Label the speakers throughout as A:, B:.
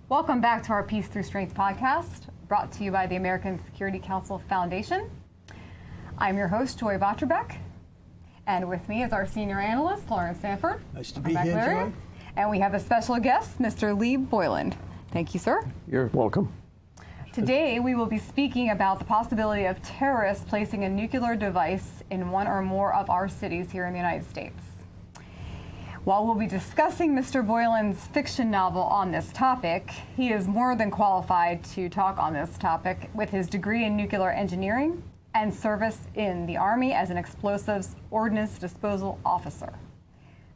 A: Welcome back to our Peace Through Strength podcast, brought to you by the American Security Council Foundation. I'm your host, Joy Votrobek, and with me is our senior analyst, Laurence Sanford.
B: Nice to be here, Joy.
A: And we have a special guest, Mr. Lee Boyland. Thank you, sir.
C: You're welcome.
A: Today, we will be speaking about the possibility of terrorists placing a nuclear device in one or more of our cities here in the United States. While we'll be discussing Mr. Boyland's fiction novel on this topic, he is more than qualified to talk on this topic with his degree in nuclear engineering and service in the Army as an explosives ordnance disposal officer.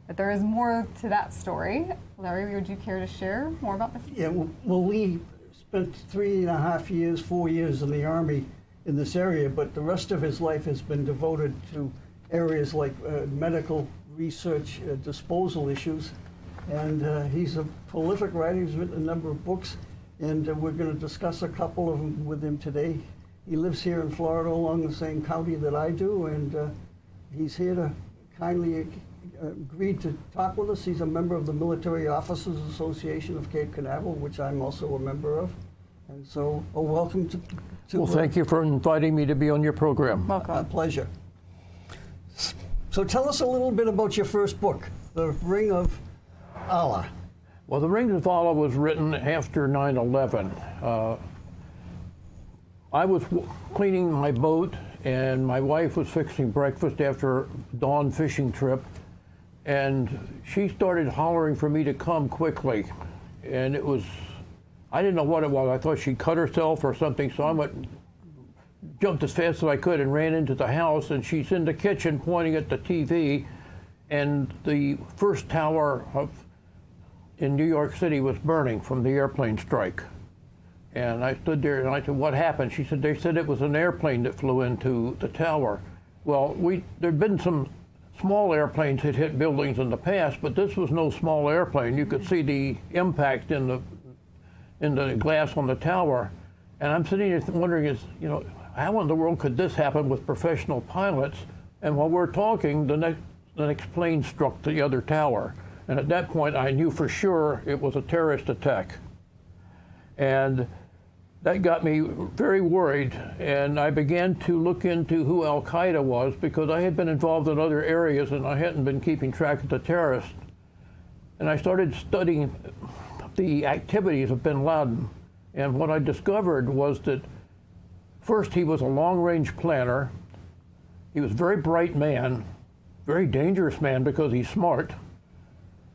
A: But there is more to that story. Larry, would you care to share more about this?
B: Yeah, well, Lee spent 4 years in the Army in this area, but the rest of his life has been devoted to areas like medical research, disposal issues, and he's a prolific writer. He's written a number of books, and we're going to discuss a couple of them with him today. He lives here in Florida along the same county that I do, and he's here to kindly agree to talk with us. He's a member of the Military Officers Association of Cape Canaveral, which I'm also a member of, and so welcome to
C: well, thank you for inviting me to be on your program.
A: Welcome.
B: A pleasure. So tell us a little bit about your first book, The Ring of Allah.
C: Well, The Ring of Allah was written after 9/11. I was cleaning my boat, and my wife was fixing breakfast after a dawn fishing trip, and she started hollering for me to come quickly. And it was, I didn't know what it was. I thought she cut herself or something, so I jumped as fast as I could and ran into the house, and she's in the kitchen pointing at the TV, and the first tower in New York City was burning from the airplane strike. And I stood there and I said, "What happened?" She said, "They said it was an airplane that flew into the tower." Well, there'd been some small airplanes that hit buildings in the past, but this was no small airplane. You could see the impact in the glass on the tower. And I'm sitting here wondering, how in the world could this happen with professional pilots? And while we're talking, the next plane struck the other tower. And at that point, I knew for sure it was a terrorist attack. And that got me very worried. And I began to look into who Al-Qaeda was, because I had been involved in other areas and I hadn't been keeping track of the terrorists. And I started studying the activities of bin Laden. And what I discovered was that first, he was a long-range planner. He was a very bright man, very dangerous man because he's smart.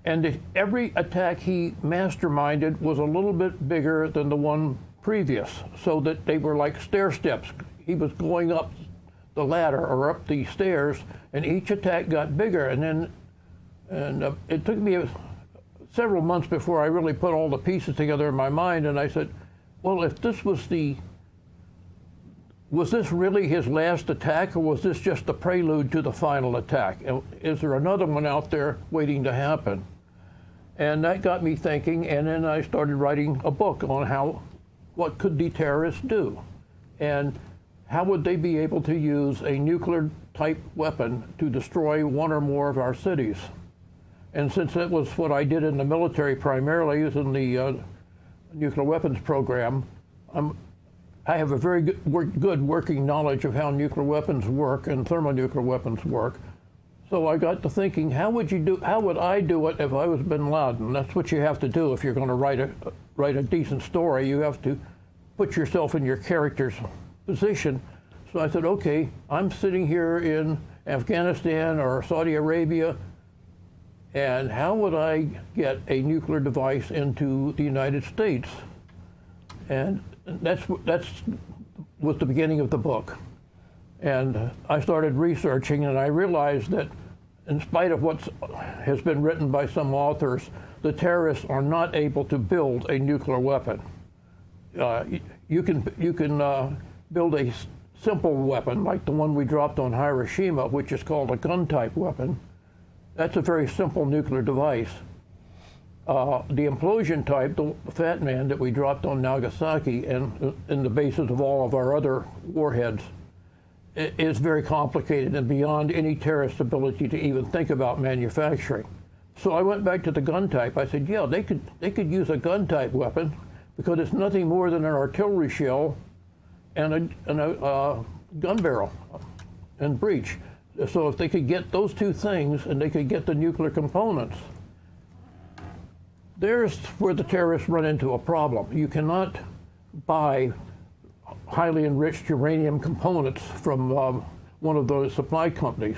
C: And every attack he masterminded was a little bit bigger than the one previous, so that they were like stair steps. He was going up the ladder or up the stairs, and each attack got bigger. And it took me several months before I really put all the pieces together in my mind, and I said, well, if this was this really his last attack, or was this just the prelude to the final attack? Is there another one out there waiting to happen? And that got me thinking, and then I started writing a book on what could the terrorists do? And how would they be able to use a nuclear type weapon to destroy one or more of our cities? And since that was what I did in the military primarily, was in the nuclear weapons program, I have a very good working knowledge of how nuclear weapons work and thermonuclear weapons work. So I got to thinking, how would I do it if I was bin Laden? That's what you have to do if you're going to write a decent story. You have to put yourself in your character's position. So I said, okay, I'm sitting here in Afghanistan or Saudi Arabia, and how would I get a nuclear device into the United States? And that's was the beginning of the book. And I started researching, and I realized that in spite of what has been written by some authors, the terrorists are not able to build a nuclear weapon. You can build a simple weapon like the one we dropped on Hiroshima, which is called a gun-type weapon. That's a very simple nuclear device. The implosion type, the Fat Man that we dropped on Nagasaki and in the basis of all of our other warheads, is very complicated and beyond any terrorist's ability to even think about manufacturing. So I went back to the gun type. I said, yeah, they could use a gun type weapon, because it's nothing more than an artillery shell and a gun barrel and breech. So if they could get those two things and they could get the nuclear components, there's where the terrorists run into a problem. You cannot buy highly enriched uranium components from one of those supply companies.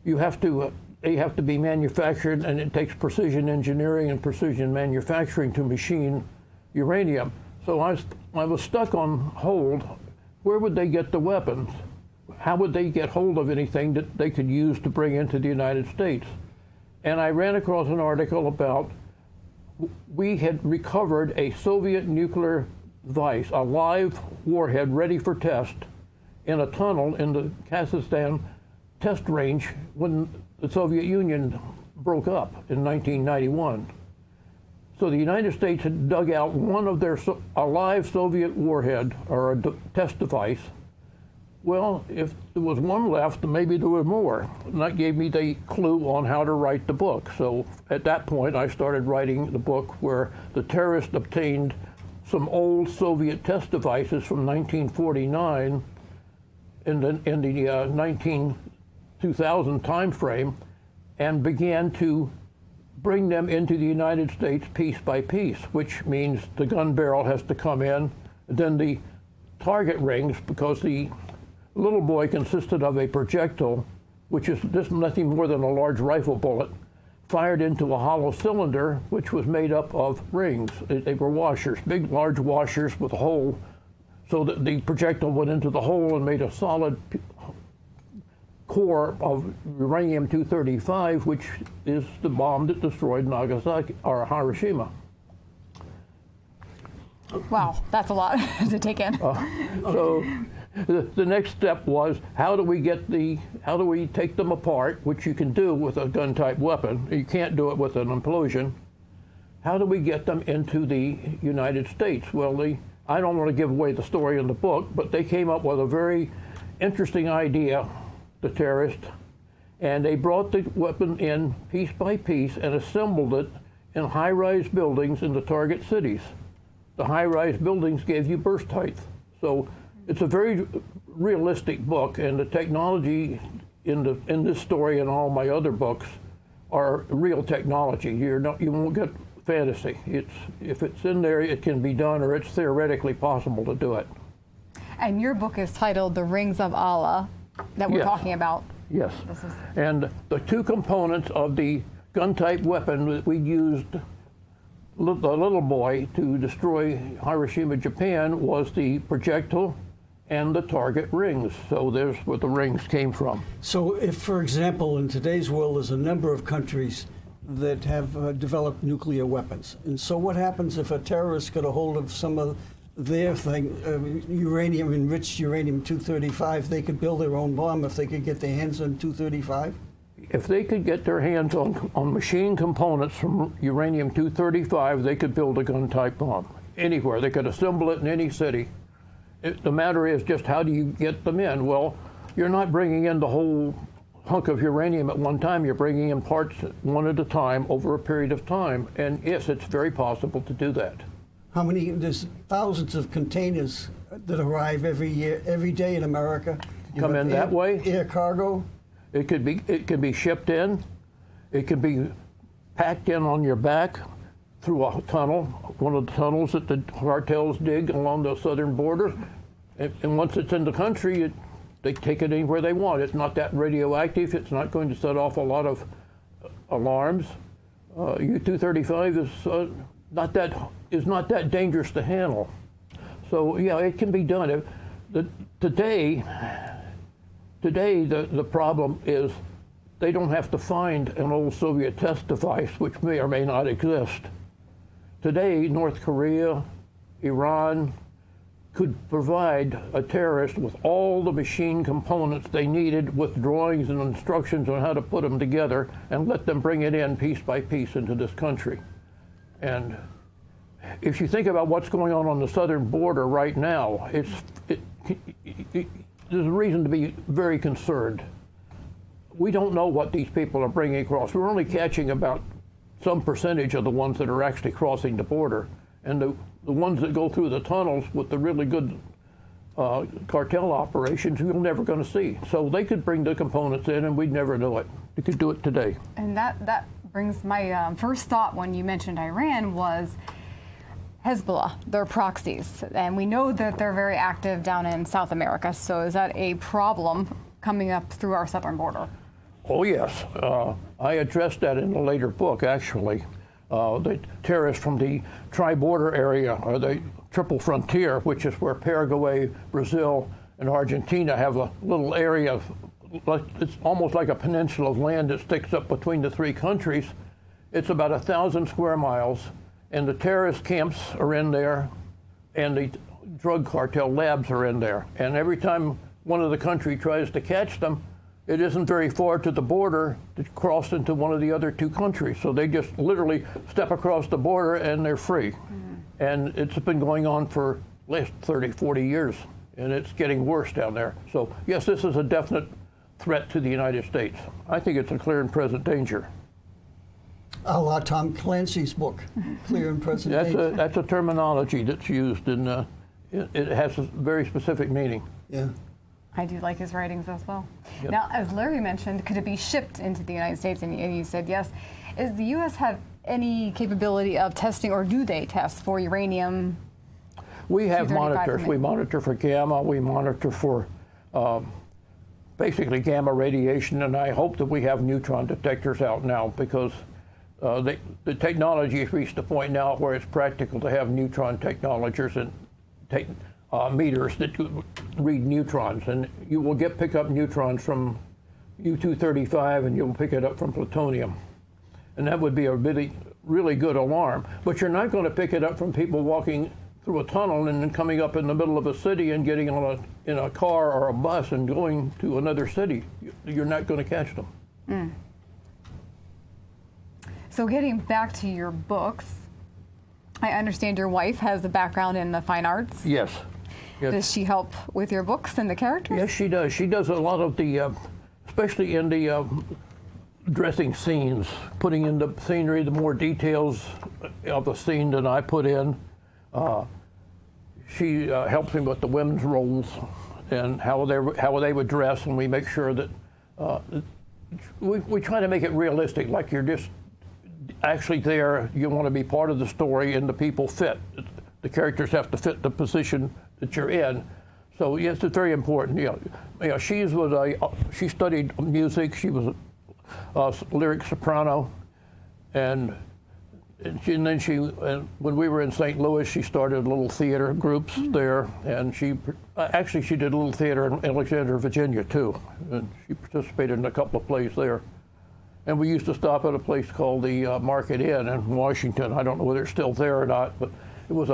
C: They have to be manufactured, and it takes precision engineering and precision manufacturing to machine uranium. So I was stuck on hold. Where would they get the weapons? How would they get hold of anything that they could use to bring into the United States? And I ran across an article about we had recovered a Soviet nuclear device, a live warhead ready for test, in a tunnel in the Kazakhstan test range when the Soviet Union broke up in 1991. So the United States had dug out one of a live Soviet warhead, or a test device. Well, if there was one left, maybe there were more. And that gave me the clue on how to write the book. So at that point, I started writing the book where the terrorists obtained some old Soviet test devices from 1949 in the 2000 time frame, and began to bring them into the United States piece by piece, which means the gun barrel has to come in, then the target rings, because the little boy consisted of a projectile, which is just nothing more than a large rifle bullet, fired into a hollow cylinder, which was made up of rings. They were washers, big, large washers with a hole, so that the projectile went into the hole and made a solid core of uranium-235, which is the bomb that destroyed Nagasaki or Hiroshima.
A: Wow, that's a lot to take in.
C: So the next step was, how do we take them apart, which you can do with a gun-type weapon. You can't do it with an implosion. How do we get them into the United States? Well, I don't want to give away the story in the book, but they came up with a very interesting idea, the terrorists, and they brought the weapon in piece by piece and assembled it in high-rise buildings in the target cities. The high-rise buildings gave you burst height. So it's a very realistic book, and the technology in this story and all my other books are real technology. You won't get fantasy. If it's in there, it can be done, or it's theoretically possible to do it.
A: And your book is titled The Rings of Allah, that we're talking about.
C: Yes. And the two components of the gun-type weapon that we used, the little boy, to destroy Hiroshima, Japan, was the projectile and the target rings. So there's where the rings came from.
B: So if, for example, in today's world, there's a number of countries that have developed nuclear weapons. And so what happens if a terrorist got a hold of some of their thing, enriched uranium-235, they could build their own bomb if they could get their hands on 235?
C: If they could get their hands on machine components from uranium-235, they could build a gun-type bomb anywhere. They could assemble it in any city. The matter is just, how do you get them in? Well, you're not bringing in the whole hunk of uranium at one time. You're bringing in parts one at a time over a period of time. And yes, it's very possible to do that.
B: How many? There's thousands of containers that arrive every day in America.
C: Come in that way?
B: Air cargo.
C: It could be shipped in. It could be packed in on your back through a tunnel, one of the tunnels that the cartels dig along the southern border. And once it's in the country, they take it anywhere they want. It's not that radioactive. It's not going to set off a lot of alarms. U-235 is not that dangerous to handle. So yeah, it can be done. Today the problem is they don't have to find an old Soviet test device, which may or may not exist. Today, North Korea, Iran could provide a terrorist with all the machine components they needed, with drawings and instructions on how to put them together, and let them bring it in piece by piece into this country. And if you think about what's going on the southern border right now, there's a reason to be very concerned. We don't know what these people are bringing across. We're only catching about some percentage of the ones that are actually crossing the border. And the ones that go through the tunnels with the really good cartel operations, you're never going to see. So they could bring the components in and we'd never know it. They could do it today.
A: And that brings my first thought when you mentioned Iran was Hezbollah, their proxies. And we know that they're very active down in South America. So is that a problem coming up through our southern border?
C: Oh, yes. I addressed that in a later book, actually. The terrorists from the tri-border area, or the triple frontier, which is where Paraguay, Brazil, and Argentina have a little area, it's almost like a peninsula of land that sticks up between the three countries. It's about 1,000 square miles, and the terrorist camps are in there, and the drug cartel labs are in there. And every time one of the country tries to catch them, it isn't very far to the border to cross into one of the other two countries. So they just literally step across the border and they're free. And it's been going on for the last 30, 40 years, and it's getting worse down there. So yes, this is a definite threat to the United States. I think it's a clear and present danger.
B: A la Tom Clancy's book, Clear and Present Danger.
C: That's a terminology that's used, and it has a very specific meaning.
B: Yeah.
A: I do like his writings as well.
C: Yep.
A: Now, as Larry mentioned, could it be shipped into the United States? And you said yes. Is the U.S. have any capability of testing, or do they test for uranium?
C: We have monitors. We monitor for gamma. We monitor for basically gamma radiation, and I hope that we have neutron detectors out now, because the technology has reached a point now where it's practical to have neutron technologies and meters that read neutrons, and you will pick up neutrons from U-235, and you'll pick it up from plutonium, and that would be a really good alarm. But you're not going to pick it up from people walking through a tunnel and then coming up in the middle of a city and getting in a car or a bus and going to another city. You're not going to catch them.
A: So getting back to your books, I understand your wife has a background in the fine arts.
C: Yes. Yes.
A: Does she help with your books and the characters?
C: Yes, she does. She does a lot of the, especially in the dressing scenes, putting in the scenery, the more details of the scene than I put in. She helps me with the women's roles and how they would dress, and we make sure that we try to make it realistic, like you're just actually there. You want to be part of the story, and the people fit. The characters have to fit the position that you're in. So yes, it's very important. She studied music. She was a lyric soprano, and then when we were in St. Louis, she started little theater groups there, and she did a little theater in Alexandria, Virginia too, and she participated in a couple of plays there. And we used to stop at a place called the Market Inn in Washington. I don't know whether it's still there or not, but it was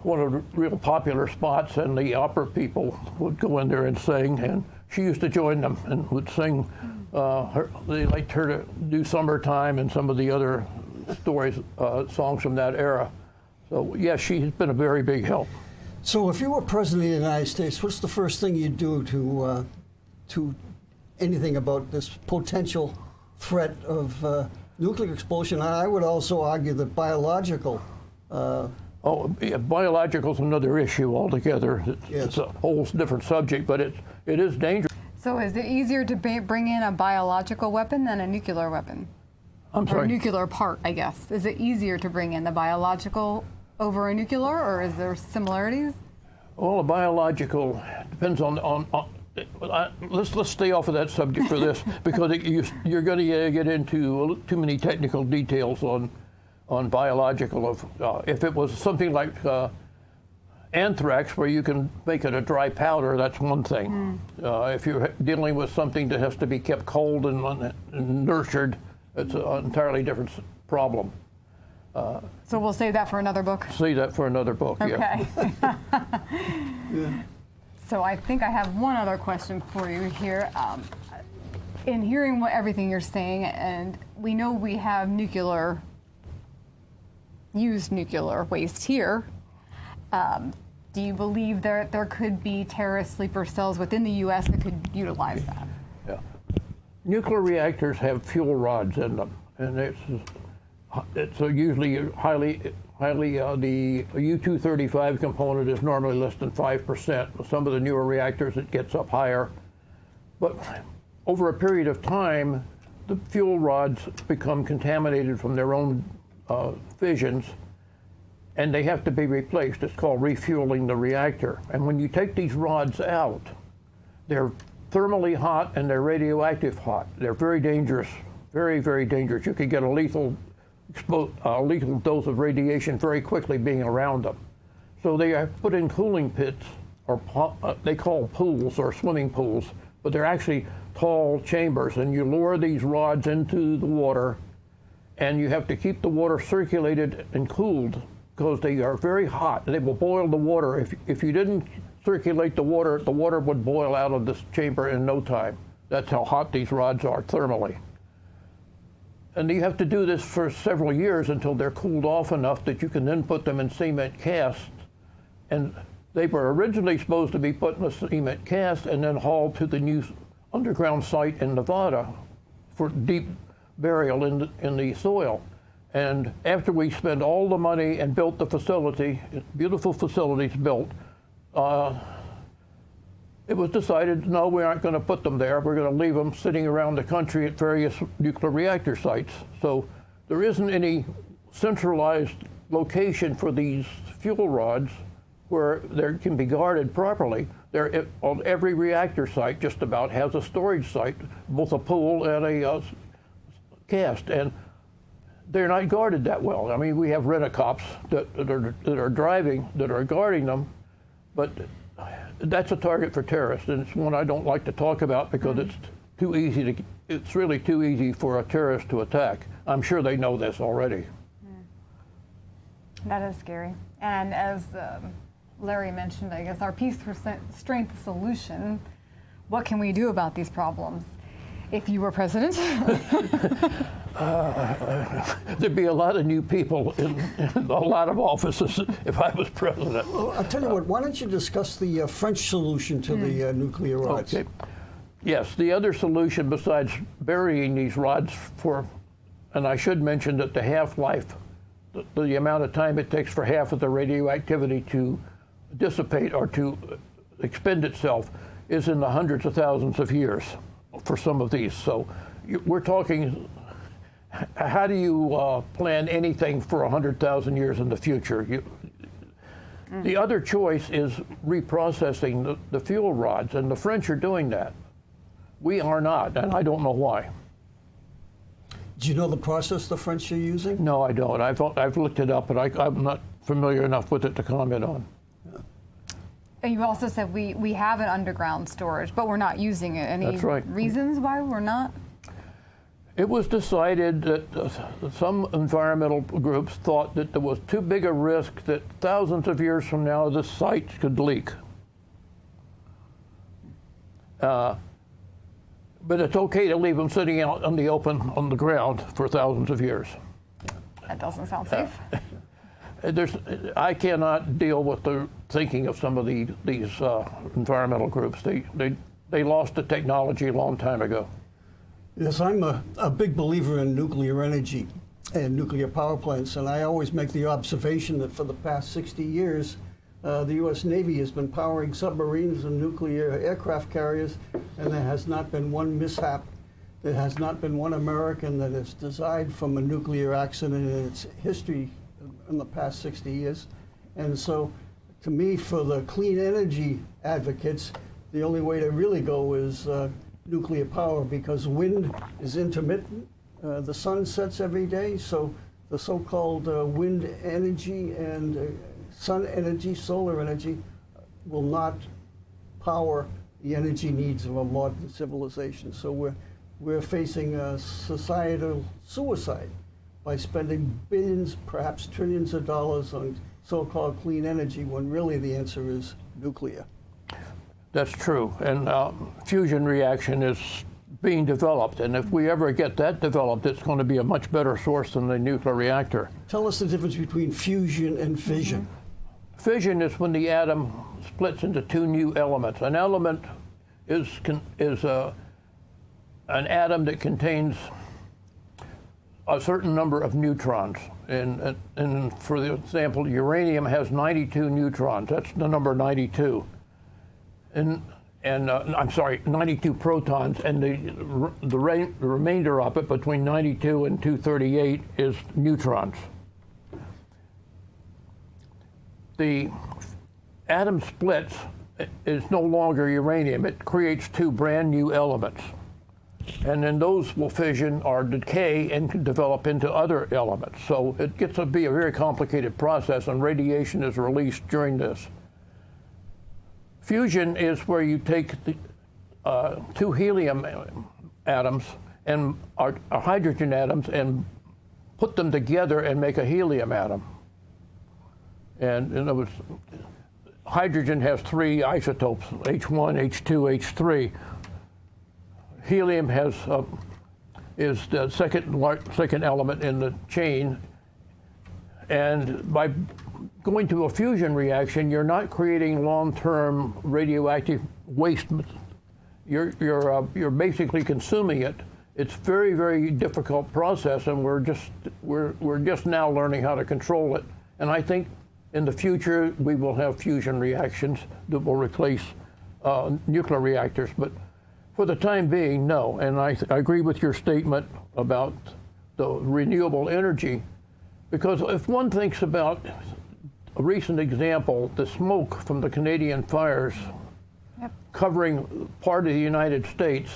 C: one of the real popular spots, and the opera people would go in there and sing, and she used to join them and would sing. They liked her to do Summertime and some of the other songs from that era. So yes, she's been a very big help.
B: So if you were president of the United States, what's the first thing you'd do to anything about this potential threat of nuclear explosion? I would also argue that biological.
C: Biological is another issue altogether. It's a whole different subject, but it is dangerous.
A: So is it easier to bring in a biological weapon than a nuclear weapon?
C: I'm sorry?
A: Or a nuclear part, I guess. Is it easier to bring in the biological over a nuclear, or is there similarities?
C: Well, a biological depends on let's stay off of that subject for this, because you're going to get into too many technical details on biological. If it was something like anthrax, where you can make it a dry powder, that's one thing. If you're dealing with something that has to be kept cold and nurtured, it's an entirely different problem.
A: So we'll save that for another book?
C: Save that for another book,
A: okay.
C: Yeah.
A: So I think I have one other question for you here. In hearing everything you're saying, and we know we have used nuclear waste here, do you believe there could be terrorist sleeper cells within the U.S. that could utilize that?
C: Yeah. Nuclear reactors have fuel rods in them, and it's usually highly The U-235 component is normally less than 5%. Some of the newer reactors, it gets up higher. But over a period of time, the fuel rods become contaminated from their own fissions, and they have to be replaced. It's called refueling the reactor. And when you take these rods out, they're thermally hot and they're radioactive hot. They're very dangerous, very, very dangerous. You could get a lethal dose of radiation very quickly being around them. So they are put in cooling pits, or they call pools or swimming pools, but they're actually tall chambers, and you lower these rods into the water, and you have to keep the water circulated and cooled because they are very hot. They will boil the water. If you didn't circulate the water would boil out of this chamber in no time. That's how hot these rods are thermally. And you have to do this for several years until they're cooled off enough that you can then put them in cement casts. And they were originally supposed to be put in a cement cast and then hauled to the new underground site in Nevada for deep burial in the soil. And after we spent all the money and built the facility, beautiful facilities built, it was decided, no, we aren't going to put them there. We're going to leave them sitting around the country at various nuclear reactor sites. So there isn't any centralized location for these fuel rods where they can be guarded properly. They're on every reactor site just about has a storage site, both a pool and a cast, and they're not guarded that well. I mean, we have rent-a-cops that are guarding them, but that's a target for terrorists, and it's one I don't like to talk about because it's really too easy for a terrorist to attack. I'm sure they know this already.
A: That is scary. And as Larry mentioned, I guess our peace for strength solution, what can we do about these problems? If you were president?
C: There'd be a lot of new people in a lot of offices if I was president.
B: Well, I'll tell you what, why don't you discuss the French solution to the nuclear rods?
C: Okay. Yes, the other solution besides burying these rods and I should mention that the half-life, the amount of time it takes for half of the radioactivity to dissipate or to expend itself is in the hundreds of thousands of years for some of these. So we're talking, how do you plan anything for 100,000 years in the future? The other choice is reprocessing the fuel rods, and the French are doing that. We are not, and I don't know why.
B: Do you know the process the French are using?
C: No, I don't. I've looked it up, but I'm not familiar enough with it to comment on.
A: And you also said we have an underground storage, but we're not using it. Any
C: That's right.
A: reasons why we're not?
C: It was decided that some environmental groups thought that there was too big a risk that thousands of years from now this site could leak. But it's okay to leave them sitting out in the open on the ground for thousands of years.
A: That doesn't sound safe.
C: I cannot deal with the thinking of some of these environmental groups. They lost the technology a long time ago.
B: Yes, I'm a big believer in nuclear energy and nuclear power plants, and I always make the observation that for the past 60 years, the U.S. Navy has been powering submarines and nuclear aircraft carriers, and there has not been one mishap. There has not been one American that has died from a nuclear accident in its history in the past 60 years. And so, to me, for the clean energy advocates, the only way to really go is nuclear power, because wind is intermittent. The sun sets every day, so the so-called wind energy and sun energy, solar energy, will not power the energy needs of a modern civilization. So we're facing a societal suicide by spending billions, perhaps trillions of dollars on so-called clean energy, when really the answer is nuclear.
C: That's true, and fusion reaction is being developed, and if we ever get that developed, it's going to be a much better source than the nuclear reactor.
B: Tell us the difference between fusion and fission.
C: Fission is when the atom splits into two new elements. An element is an atom that contains a certain number of neutrons. And for the example, uranium has 92 neutrons. That's the number 92. And I'm sorry, 92 protons, and the remainder of it, between 92 and 238, is neutrons. The atom splits is no longer uranium. It creates two brand new elements. And then those will fission or decay and can develop into other elements. So it gets to be a very complicated process, and radiation is released during this. Fusion is where you take the two helium atoms and hydrogen atoms and put them together and make a helium atom. And in other words, hydrogen has three isotopes, H1, H2, H3. Helium is the second element in the chain, and by going to a fusion reaction, you're not creating long-term radioactive waste. You're basically consuming it. It's very, very difficult process, and we're just now learning how to control it. And I think in the future we will have fusion reactions that will replace nuclear reactors. But for the time being, no. And I agree with your statement about the renewable energy, because if one thinks about a recent example, the smoke from the Canadian fires covering part of the United States,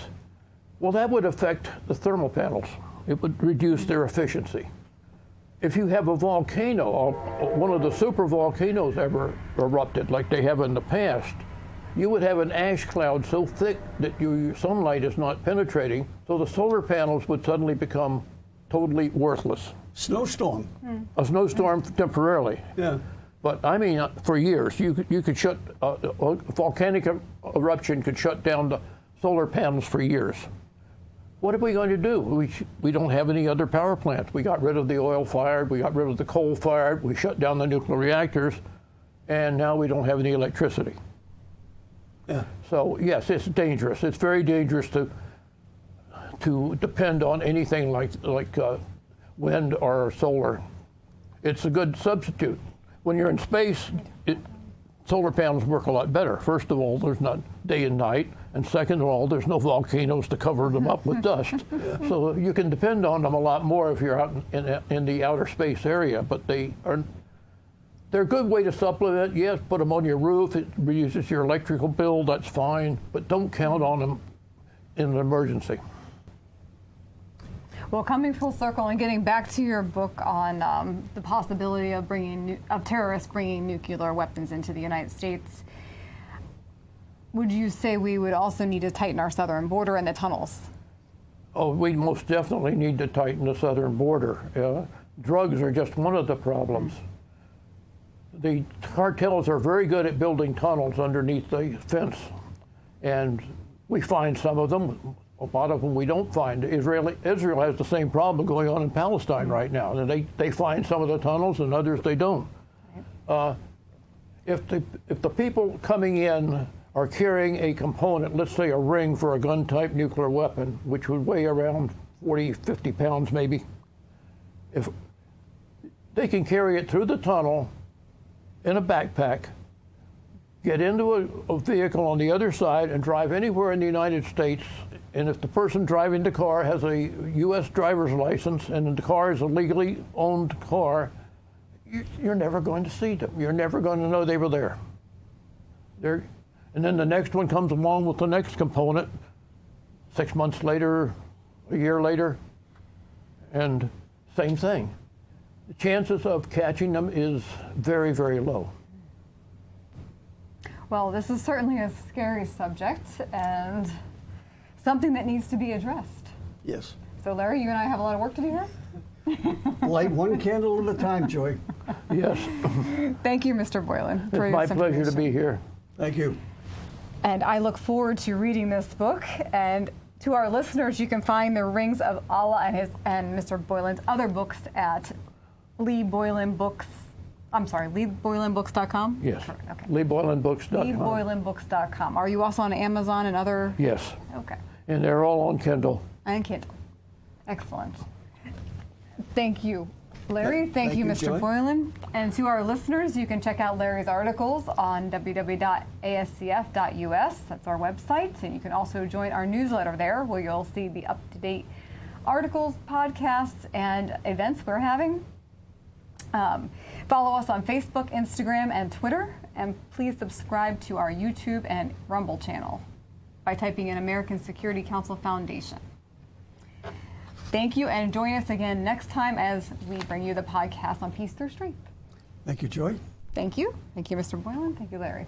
C: well, that would affect the thermal panels. It would reduce their efficiency. If you have a volcano, one of the super volcanoes ever erupted like they have in the past, you would have an ash cloud so thick that your sunlight is not penetrating, so the solar panels would suddenly become totally worthless.
B: Snowstorm.
C: A snowstorm temporarily.
B: Yeah.
C: But I mean, for years, you could shut, a volcanic eruption could shut down the solar panels for years. What are we going to do? We don't have any other power plants. We got rid of the oil-fired, we got rid of the coal-fired, we shut down the nuclear reactors, and now we don't have any electricity.
B: Yeah.
C: So yes, it's dangerous. It's very dangerous to depend on anything like wind or solar. It's a good substitute. When you're in space, solar panels work a lot better. First of all, there's not day and night, and second of all, there's no volcanoes to cover them up with dust. So you can depend on them a lot more if you're out in the outer space area. But they're a good way to supplement. Yes, put them on your roof. It reduces your electrical bill. That's fine, but don't count on them in an emergency.
A: Well, coming full circle and getting back to your book on the possibility of terrorists bringing nuclear weapons into the United States, would you say we would also need to tighten our southern border and the tunnels?
C: Oh, we most definitely need to tighten the southern border. Drugs are just one of the problems. The cartels are very good at building tunnels underneath the fence, and we find some of them. A lot of them we don't find. Israel has the same problem going on in Palestine right now. And they find some of the tunnels and others they don't. If the people coming in are carrying a component, let's say a ring for a gun-type nuclear weapon, which would weigh around 40, 50 pounds maybe, if they can carry it through the tunnel in a backpack, get into a vehicle on the other side and drive anywhere in the United States. And if the person driving the car has a U.S. driver's license and the car is a legally owned car, you're never going to see them. You're never going to know they were there. And then the next one comes along with the next component 6 months later, a year later, and same thing. The chances of catching them is very, very low.
A: Well, this is certainly a scary subject and something that needs to be addressed.
B: Yes.
A: So, Larry, you and I have a lot of work to do here?
B: Light one candle at a time, Joy.
C: Yes.
A: Thank you, Mr. Boylan.
C: It's my pleasure to be here.
B: Thank you.
A: And I look forward to reading this book. And to our listeners, you can find The Rings of Allah and Mr. Boylan's other books at LeeBoylanBooks.com?
C: Yes.
A: Okay.
C: LeeBoylanBooks.com.
A: LeeBoylanBooks.com. Are you also on Amazon and other?
C: Yes.
A: Okay.
C: And they're all on Kindle.
A: And Kindle. Excellent. Thank you, Larry. Thank you, Mr.
B: Joy.
A: Boyland. And to our listeners, you can check out Larry's articles on www.ascf.us. That's our website. And you can also join our newsletter there, where you'll see the up-to-date articles, podcasts, and events we're having. Follow us on Facebook, Instagram, and Twitter. And please subscribe to our YouTube and Rumble channel by typing in American Security Council Foundation. Thank you, and join us again next time as we bring you the podcast on Peace Through Strength.
B: Thank you, Joy.
A: Thank you. Thank you, Mr. Boyland. Thank you, Larry.